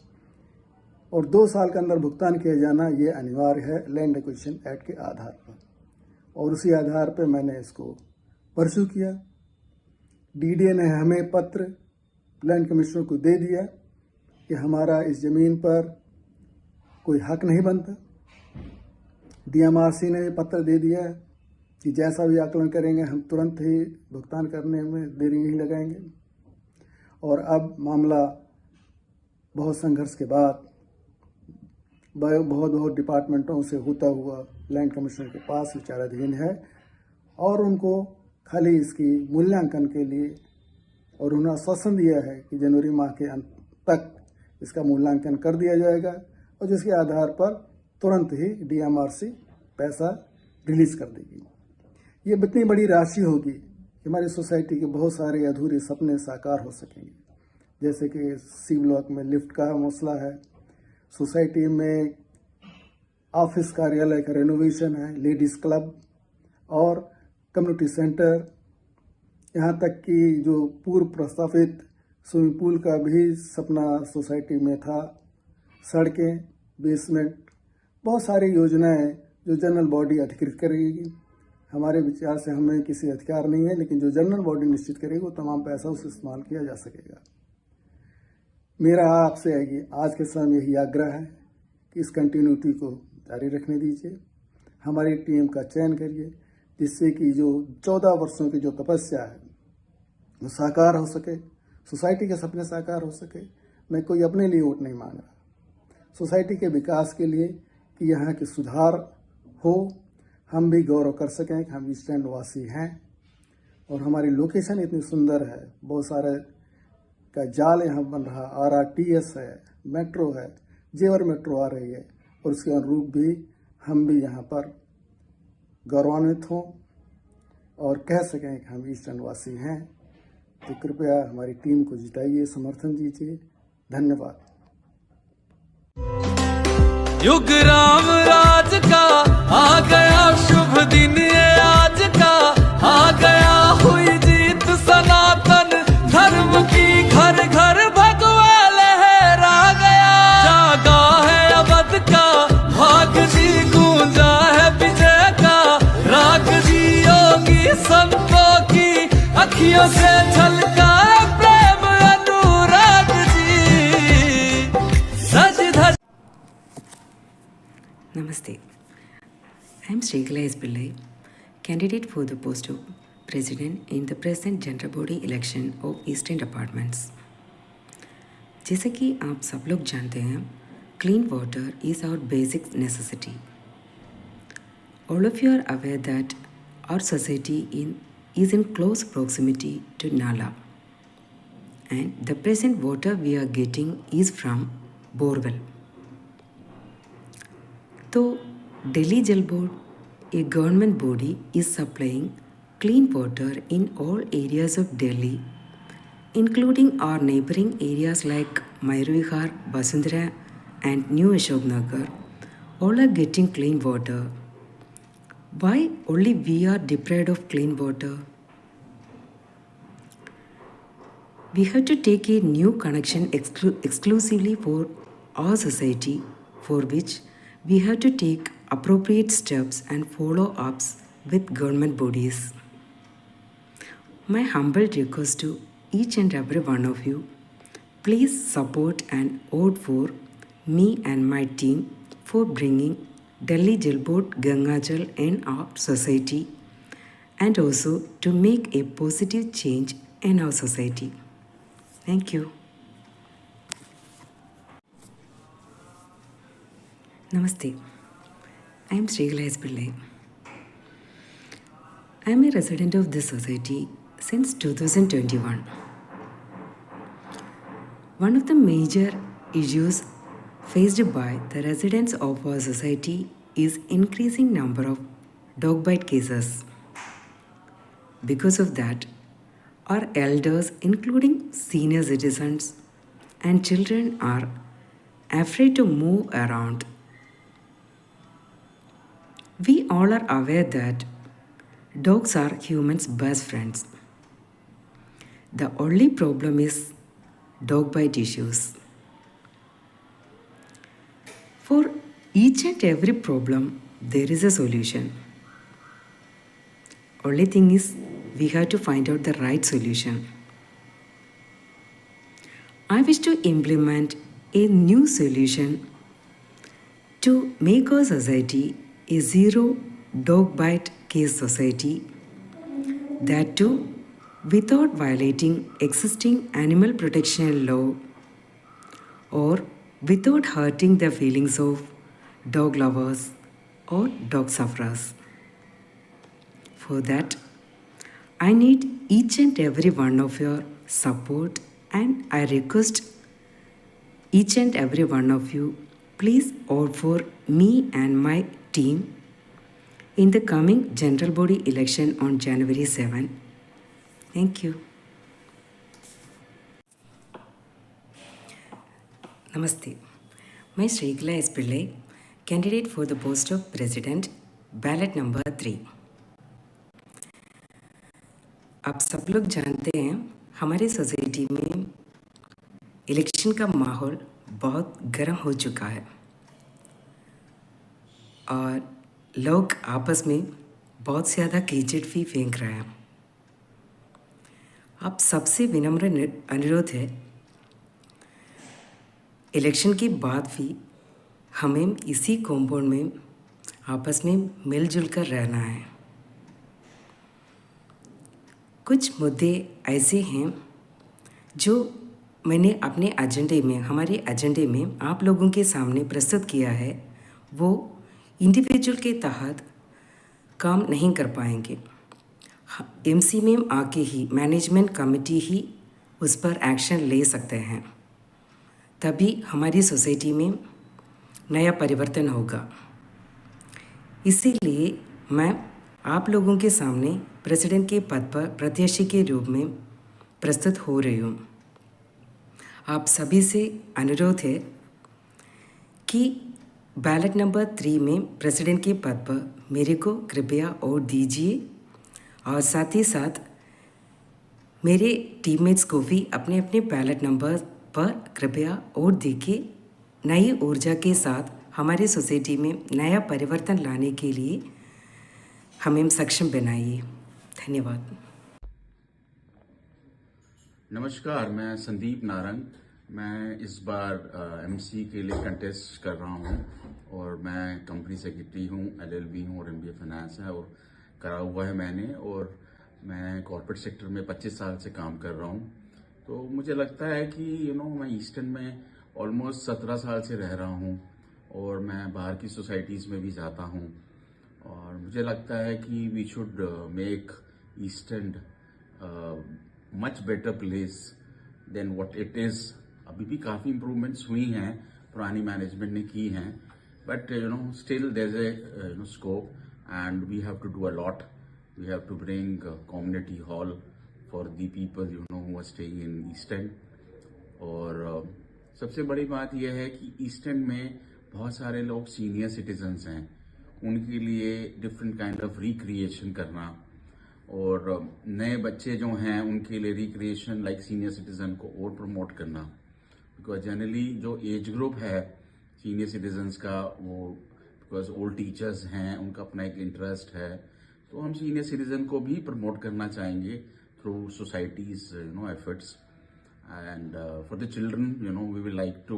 और 2 साल के अंदर भुगतान किया जाना ये अनिवार्य है लैंड एक्विजिशन एक्ट के आधार पर। और उसी आधार पर मैंने इसको परस्यू किया। डीडीए ने हमें पत्र लैंड कमिश्नर को दे दिया कि हमारा इस ज़मीन पर कोई हक नहीं बनता। डीएमआरसी ने पत्र दे दिया कि जैसा भी आकलन करेंगे हम तुरंत ही भुगतान करने में देरी नहीं लगाएंगे। और अब मामला बहुत संघर्ष के बाद बहुत डिपार्टमेंटों से होता हुआ लैंड कमिश्नर के पास विचाराधीन है और उनको खाली इसकी मूल्यांकन के लिए और उन्होंने आश्वासन दिया है कि जनवरी माह के अंत तक इसका मूल्यांकन कर दिया जाएगा और जिसके आधार पर तुरंत ही डीएमआरसी पैसा रिलीज कर देगी। ये इतनी बड़ी राशि होगी कि हमारी सोसाइटी के बहुत सारे अधूरे सपने साकार हो सकेंगे, जैसे कि सी ब्लॉक में लिफ्ट का मसला है, सोसाइटी में ऑफिस कार्यालय का रेनोवेशन है, लेडीज़ क्लब और कम्युनिटी सेंटर, यहाँ तक कि जो पूर्व प्रस्तावित स्विमिंग पूल का भी सपना सोसाइटी में था, सड़कें, बेसमेंट, बहुत सारी योजनाएं जो जनरल बॉडी अधिकृत करेगी। हमारे विचार से हमें किसी अधिकार नहीं है, लेकिन जो जनरल बॉडी निश्चित करेगी वो तमाम पैसा उसे इस्तेमाल किया जा सकेगा। मेरा आपसे आज के समय में यही आग्रह है कि इस कंटिन्यूटी को जारी रखने दीजिए, हमारी टीम का चयन करिए, जिससे कि जो 14 वर्षों की जो तपस्या है वो साकार हो सके, सोसाइटी के सपने साकार हो सके। मैं कोई अपने लिए वोट नहीं मांग रहा, सोसाइटी के विकास के लिए कि यहाँ की सुधार हो, हम भी गौरव कर सकें कि हम ईस्ट एंड वासी हैं और हमारी लोकेशन इतनी सुंदर है। बहुत सारे का जाल यहाँ बन रहा, RRTS है, मेट्रो है, जेवर मेट्रो आ रही है और उसके अनुरूप भी हम भी यहाँ पर गौरवान्वित हों और कह सकें कि हम ईस्ट एंड वासी हैं। तो कृपया हमारी टीम को जिताइए, समर्थन दीजिए। धन्यवाद। युग राम राज का आ गया शुभ दिन, ये आज का आ गया, हुई जीत सनातन धर्म की, घर घर भगवा लहरा गया। जागा है अवध का भाग जी, गूंजा है विजय का राग जी, योगी संतों की अखियों से झलका प्रेम अनुराग जी। सज धज Namaste. I am Srikala S. Pillai, candidate for the post of President in the present General Body election of Eastern Departments. जैसे कि आप सब लोग जानते हैं, clean water is our basic necessity. All of you are aware that our society is in close proximity to Nala, and the present water we are getting is from borewell. तो Delhi Jal Board, a government body, is supplying clean water in all areas of Delhi, including our neighboring areas like Mayurvihar, Basundhara and New Ashoknagar. All are getting clean water. Why only we are deprived of clean water? We have to take a new connection exclusively for our society, for which we have to take appropriate steps and follow-ups with government bodies. My humble request to each and every one of you, please support and vote for me and my team for bringing Delhi Jal Board Ganga Jal in our society and also to make a positive change in our society. Thank you. Namaste. I am Srikala S. Pillai. I am a resident of this society since 2021. One of the major issues faced by the residents of our society is increasing number of dog bite cases. Because of that, our elders, including senior citizens and children, are afraid to move around. We all are aware that dogs are humans' best friends. The only problem is dog bite issues. For each and every problem, there is a solution. Only thing is, we have to find out the right solution. I wish to implement a new solution to make our society a zero dog bite case society, that too without violating existing animal protection law or without hurting the feelings of dog lovers or dog sufferers. For that, I need each and every one of your support, and I request each and every one of you, please vote for me and my team in the coming General Body election on January 7. Thank you. Namaste. My Srikala S. Pillai, candidate for the post of President, ballot number 3. आप सब लोग जानते हैं, हमारी society में election का माहौल बहुत गर्म हो चुका है और लोग आपस में बहुत ज़्यादा कीचड़ भी फेंक रहे हैं। आप सबसे विनम्र अनुरोध है, इलेक्शन के बाद भी हमें इसी कॉम्पाउंड में आपस में मिलजुल कर रहना है। कुछ मुद्दे ऐसे हैं जो मैंने अपने एजेंडे में, हमारे एजेंडे में आप लोगों के सामने प्रस्तुत किया है, वो इंडिविजुअल के तहत काम नहीं कर पाएंगे। एमसी में आके ही मैनेजमेंट कमेटी ही उस पर एक्शन ले सकते हैं, तभी हमारी सोसाइटी में नया परिवर्तन होगा। इसीलिए मैं आप लोगों के सामने प्रेसिडेंट के पद पर प्रत्याशी के रूप में प्रस्तुत हो रही हूँ। आप सभी से अनुरोध है कि बैलेट नंबर 3 में प्रेसिडेंट के पद पर मेरे को कृपया वोट दीजिए, और साथ ही साथ मेरे टीममेट्स को भी अपने अपने बैलेट नंबर पर कृपया वोट देके नई ऊर्जा के साथ हमारी सोसाइटी में नया परिवर्तन लाने के लिए हमें सक्षम बनाइए। धन्यवाद। नमस्कार, मैं संदीप नारंग। मैं इस बार एमसी के लिए कंटेस्ट कर रहा हूँ और मैं कंपनी सेक्रेटरी हूँ, एलएलबी हूँ और एमबीए फाइनेंस है और करा हुआ है मैंने, और मैं कॉर्पोरेट सेक्टर में 25 साल से काम कर रहा हूँ। तो मुझे लगता है कि मैं ईस्टर्न में ऑलमोस्ट 17 साल से रह रहा हूँ और मैं बाहर की सोसाइटीज़ में भी जाता हूँ, और मुझे लगता है कि we should make Eastern much better place than what it is. अभी भी काफ़ी इम्प्रूवमेंट्स हुई हैं, पुरानी मैनेजमेंट ने की हैं, but still there is a scope and we have to do a lot. We have to bring community hall for the people who are staying in Eastern. और सबसे बड़ी बात यह है कि ईस्टर्न में बहुत सारे लोग सीनियर सिटीजन्स हैं, उनके लिए डिफरेंट काइंड ऑफ रिक्रिएशन करना, और नए बच्चे जो हैं उनके लिए रिक्रिएशन लाइक सीनियर सिटीजन को और प्रमोट करना। बिकॉज जनरली जो एज ग्रुप है सीनियर सिटीजन्स का, वो बिकॉज ओल्ड टीचर्स हैं, उनका अपना एक इंटरेस्ट है, तो हम सीनियर सिटीजन को भी प्रमोट करना चाहेंगे through societies efforts. And for the children, we will like to,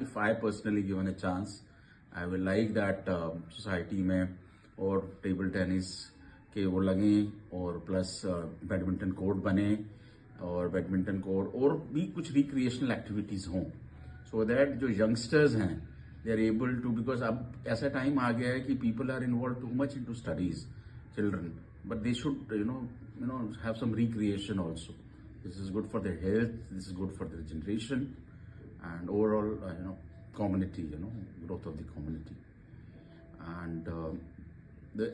if I personally given a chance, I will like that society में और टेबल टेनिस के वो लगे, और प्लस बैडमिंटन कोर्ट बने, और बैडमिंटन कोर्ट और भी कुछ रिक्रिएशनल एक्टिविटीज़ हों, सो दैट जो यंगस्टर्स हैं they are able to, because अब ऐसा टाइम आ गया है कि people are involve too much into studies, children, but they should have some recreation also. This is good for their health, this is good for their generation, and overall, community, growth of the community. And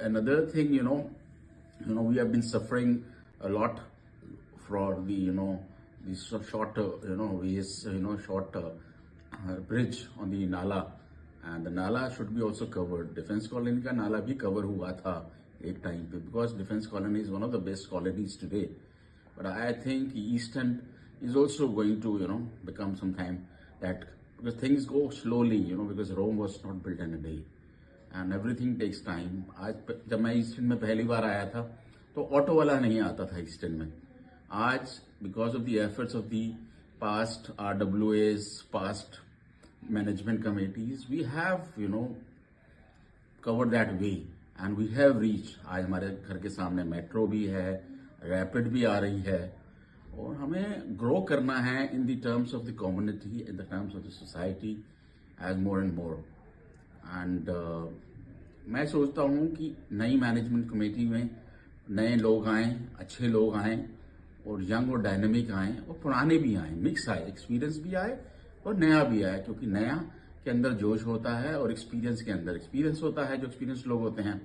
another thing, we have been suffering a lot for the, the short, ways, short bridge on the Nala, and the Nala should be also covered. Defense colony का नाला भी cover हुआ था एक time पे, because defense colony is one of the best colonies today. But I think Eastern is also going to, become sometime that, because things go slowly, because Rome was not built in a day, and everything takes time. आज जब मैं eastern में पहली बार आया था तो auto वाला नहीं आता था ईस्टर्न में. आज because of the efforts of the past RWAs, past management committees, we have, covered that way and we have reached. आज हमारे घर के सामने मेट्रो भी है, रैपिड भी आ रही है, और हमें ग्रो करना है in the terms of the community, in the terms of the society as more and more. And मैं सोचता हूँ कि नई मैनेजमेंट कमेटी में नए लोग आएँ, अच्छे लोग आएँ, और यंग और डायनेमिक आएँ, और पुराने भी आएँ, मिक्स आए, एक्सपीरियंस भी आए और नया भी आए, क्योंकि नया के अंदर जोश होता है और एक्सपीरियंस के अंदर एक्सपीरियंस होता है, जो एक्सपीरियंस लोग होते हैं.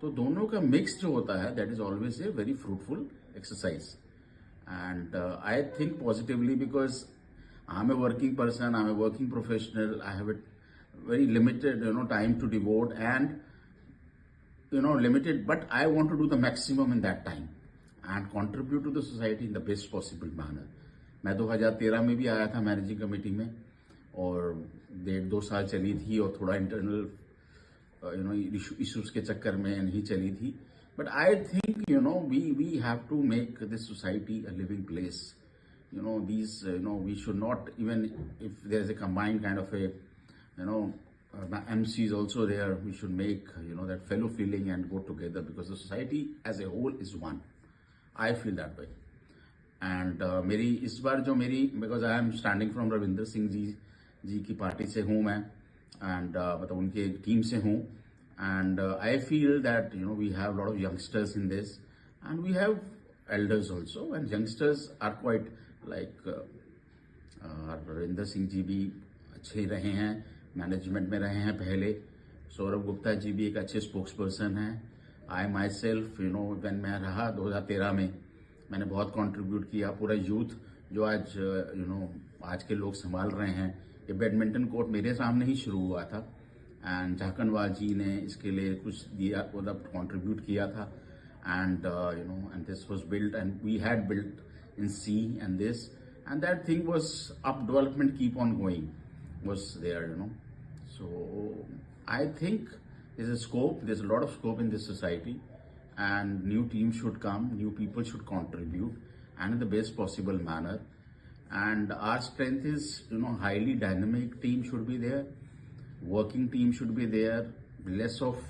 तो दोनों का मिक्स जो होता है, that is always a very fruitful exercise. And I think positively, because I am a working person, I am a working professional, I have a very limited time to devote and limited, but I want to do the maximum in that time and contribute to the society in the best possible manner. मैं 2013 में भी आया था managing committee में, और 1.5-2 साल चली थी, और थोड़ा इंटरनल issues के चक्कर में नहीं चली थी. But I think, we have to make this society a living place. We should not, even if there's a combined kind of a, MC is also there, we should make, that fellow feeling and go together, because the society as a whole is one. I feel that way. And मेरी इस बार जो मेरी because I am standing from Ravinder Singh ji की पार्टी से हूँ मैं, एंड मतलब उनके टीम से हूँ, and I feel that we have lot of youngsters in this and we have elders also, and youngsters are quite like Ravinder Singh ji भी अच्छे रहे हैं, मैनेजमेंट में रहे हैं पहले। सौरभ गुप्ता जी भी एक अच्छे स्पोक्स पर्सन हैं। आई माई सेल्फ व्हेन मैं रहा 2013 में, मैंने बहुत कंट्रीब्यूट किया। पूरा यूथ जो आज आज के लोग संभाल रहे हैं, ये बैडमिंटन कोर्ट मेरे सामने ही शुरू हुआ था, एंड झाकनवाल जी ने इसके लिए कुछ दिया, मतलब कंट्रीब्यूट किया था, and and this was built, and we had built in C, and this and that thing was up, development keep on going was there. So I think there's a scope, there's a lot of scope in this society, and new teams should come, new people should contribute, and in the best possible manner. And our strength is highly dynamic team should be there, working team should be there, less of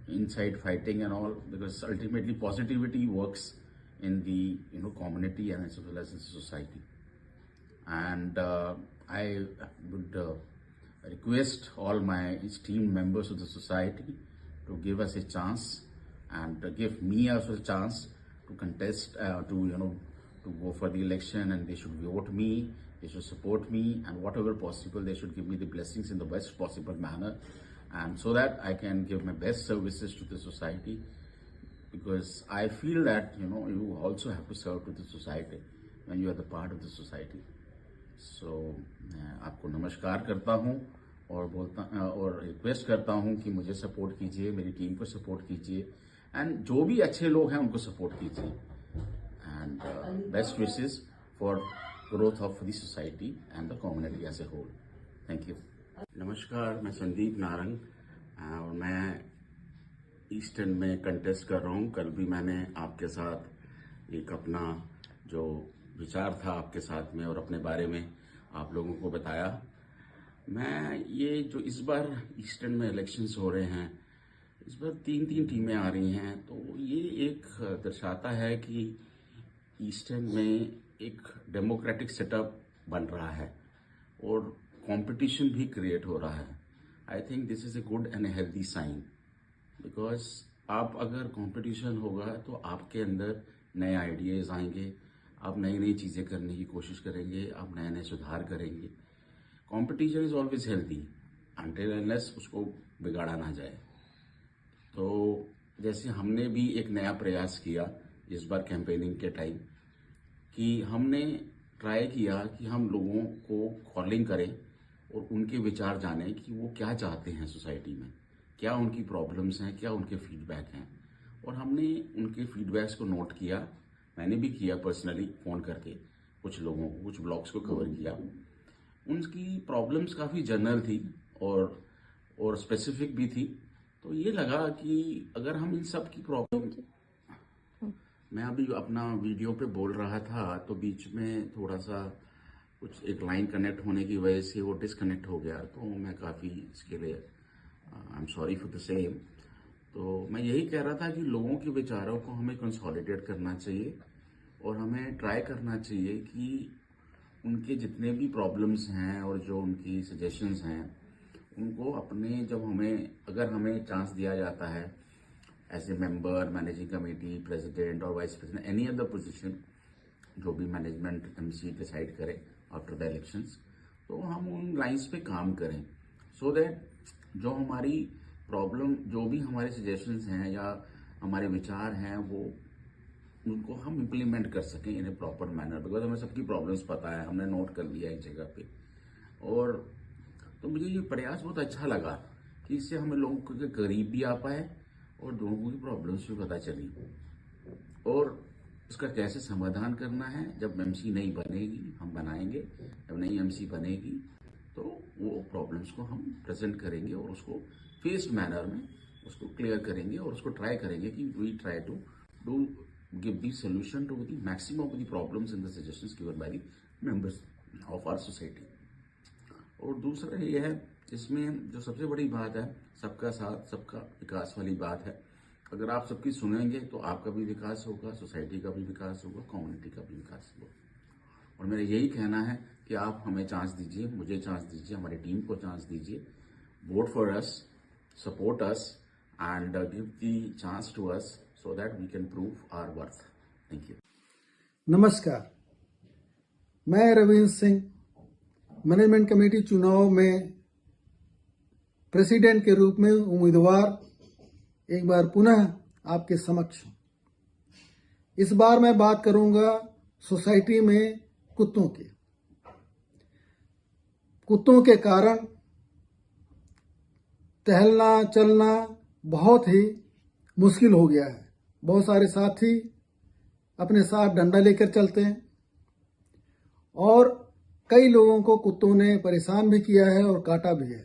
inside fighting and all, because ultimately positivity works in the community and as well as in society. And I would request all my esteemed members of the society to give us a chance, and give me also a chance to contest, to go for the election, and they should vote me, they should support me, and whatever possible they should give me the blessings in the best possible manner, and so that I can give my best services to the society, because I feel that you also have to serve to the society when you are the part of the society. So मैं आपको नमस्कार करता हूँ और request करता हूँ कि मुझे सपोर्ट कीजिए, मेरी टीम को सपोर्ट कीजिए, एंड जो भी अच्छे लोग हैं उनको सपोर्ट कीजिए, and best wishes for growth of the society and the community as a whole. Thank you. नमस्कार, मैं संदीप नारंग और मैं ईस्टर्न में कंटेस्ट कर रहा हूँ। कल भी मैंने आपके साथ एक अपना जो विचार था आपके साथ में और अपने बारे में आप लोगों को बताया। मैं ये जो इस बार ईस्टर्न में इलेक्शंस हो रहे हैं, इस बार 3 टीमें आ रही हैं, तो ये एक दर्शाता है कि ईस्टर्न में एक डेमोक्रेटिक सेटअप बन रहा है और कंपटीशन भी क्रिएट हो रहा है। I think this is a good and a healthy sign, because आप अगर कंपटीशन होगा तो आपके अंदर नए आइडियाज आएंगे, आप नई नई चीज़ें करने की कोशिश करेंगे, आप नए नए सुधार करेंगे। Competition is always healthy until unless उसको बिगाड़ा ना जाए। तो जैसे हमने भी एक नया प्रयास किया इस बार कैंपेनिंग के टाइम, कि हमने ट्राई किया कि हम लोगों को कॉलिंग करें और उनके विचार जानें कि वो क्या चाहते हैं सोसाइटी में, क्या उनकी प्रॉब्लम्स हैं, क्या उनके फीडबैक हैं, और हमने उनके फीडबैक्स को नोट किया। मैंने भी किया पर्सनली, फ़ोन करके कुछ लोगों को, कुछ ब्लॉग्स को कवर किया। उनकी प्रॉब्लम्स काफ़ी जनरल थी और स्पेसिफिक भी थी। तो ये लगा कि अगर हम इन सब की प्रॉब्लम, मैं अभी अपना वीडियो पे बोल रहा था तो बीच में थोड़ा सा कुछ एक लाइन कनेक्ट होने की वजह से वो डिसकनेक्ट हो गया, तो मैं काफ़ी इसके लिए I am sorry for the same. तो मैं यही कह रहा था कि लोगों के विचारों को हमें कंसोलिडेट करना चाहिए और हमें ट्राई करना चाहिए कि उनके जितने भी प्रॉब्लम्स हैं और जो उनकी सजेशंस हैं उनको अपने, जब अगर हमें चांस दिया जाता है as a member, managing committee, president और vice president, any other position जो भी मैनेजमेंट एमसी डिसाइड करे आफ्टर द इलेक्शंस, तो हम उन लाइंस पे काम करें, सो दैट जो हमारी प्रॉब्लम, जो भी हमारे सजेशंस हैं या हमारे विचार हैं, वो उनको हम इम्प्लीमेंट कर सकें इन ए प्रॉपर मैनर। बिकॉज हमें सबकी प्रॉब्लम्स पता है, हमने नोट कर लिया एक जगह पे, और तो मुझे ये प्रयास बहुत अच्छा लगा कि इससे हमें लोगों के करीब भी आ पाए और लोगों की प्रॉब्लम्स भी पता चली, और इसका कैसे समाधान करना है। जब एमसी नहीं बनेगी हम बनाएंगे, जब नई एमसी बनेगी तो वो प्रॉब्लम्स को हम प्रेजेंट करेंगे और उसको फेस्ड मैनर में उसको क्लियर करेंगे और उसको ट्राई करेंगे कि we try to do give the solution to the maximum of the problems in the suggestions given by the members of our society. और दूसरा ये है, इसमें जो सबसे बड़ी बात है, सबका साथ सबका विकास वाली बात है, अगर आप सबकी सुनेंगे तो आपका भी विकास होगा, सोसाइटी का भी विकास होगा, कम्युनिटी का भी विकास होगा। और मेरा यही कहना है कि आप हमें चांस दीजिए, मुझे चांस दीजिए, हमारी टीम को चांस दीजिए। Vote for us, support us and give the chance to us so that we can prove our worth. Thank you. नमस्कार, मैं रविंद्र सिंह मैनेजमेंट कमेटी चुनाव में प्रेसिडेंट के रूप में उम्मीदवार एक बार पुनः आपके समक्ष हूं। इस बार मैं बात करूंगा सोसाइटी में कुत्तों की। कुत्तों के कारण टहलना चलना बहुत ही मुश्किल हो गया है। बहुत सारे साथी अपने साथ डंडा लेकर चलते हैं और कई लोगों को कुत्तों ने परेशान भी किया है और काटा भी है।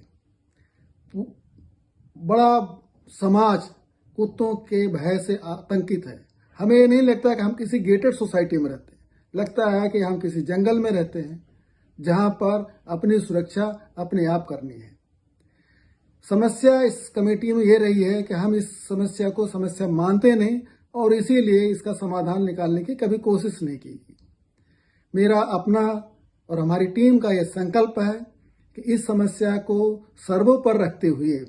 बड़ा समाज कुत्तों के भय से आतंकित है। हमें ये नहीं लगता कि हम किसी गेटेड सोसाइटी में रहते हैं, लगता है कि हम किसी जंगल में रहते हैं जहां पर अपनी सुरक्षा अपने आप करनी है। समस्या इस कमेटी में ये रही है कि हम इस समस्या को समस्या मानते नहीं और इसीलिए इसका समाधान निकालने की कभी कोशिश नहीं की। मेरा अपना और हमारी टीम का यह संकल्प है कि इस समस्या को सर्वोपरि रखते हुए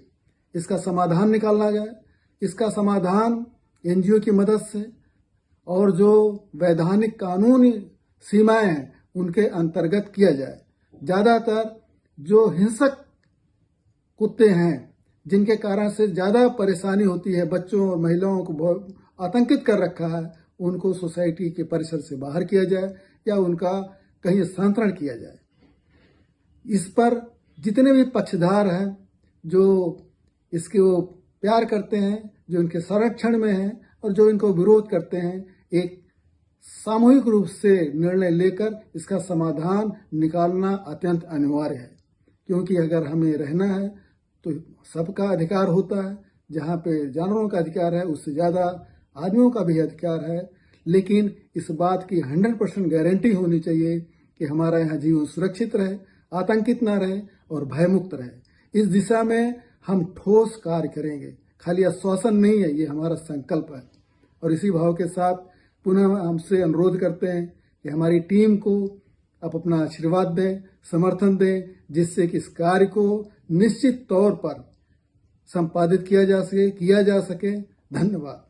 इसका समाधान निकालना जाए। इसका समाधान एनजीओ की मदद से और जो वैधानिक कानूनी सीमाएं हैं उनके अंतर्गत किया जाए। ज़्यादातर जो हिंसक कुत्ते हैं जिनके कारण से ज़्यादा परेशानी होती है, बच्चों और महिलाओं को बहुत आतंकित कर रखा है, उनको सोसाइटी के परिसर से बाहर किया जाए या उनका कहीं स्थानांतरण किया जाए। इस पर जितने भी पक्षधार हैं, जो इसके वो प्यार करते हैं, जो इनके संरक्षण में हैं और जो इनको विरोध करते हैं, एक सामूहिक रूप से निर्णय लेकर इसका समाधान निकालना अत्यंत अनिवार्य है। क्योंकि अगर हमें रहना है तो सबका अधिकार होता है। जहाँ पे जानवरों का अधिकार है उससे ज़्यादा आदमियों का भी अधिकार है। लेकिन इस बात की 100% गारंटी होनी चाहिए कि हमारा यहाँ जीवन सुरक्षित रहे, आतंकित ना रहे और भयमुक्त रहे। इस दिशा में हम ठोस कार्य करेंगे, खाली आश्वासन नहीं है, ये हमारा संकल्प है। और इसी भाव के साथ पुनः हमसे अनुरोध करते हैं कि हमारी टीम को आप अपना आशीर्वाद दें, समर्थन दें, जिससे कि इस कार्य को निश्चित तौर पर संपादित किया जा सके। धन्यवाद।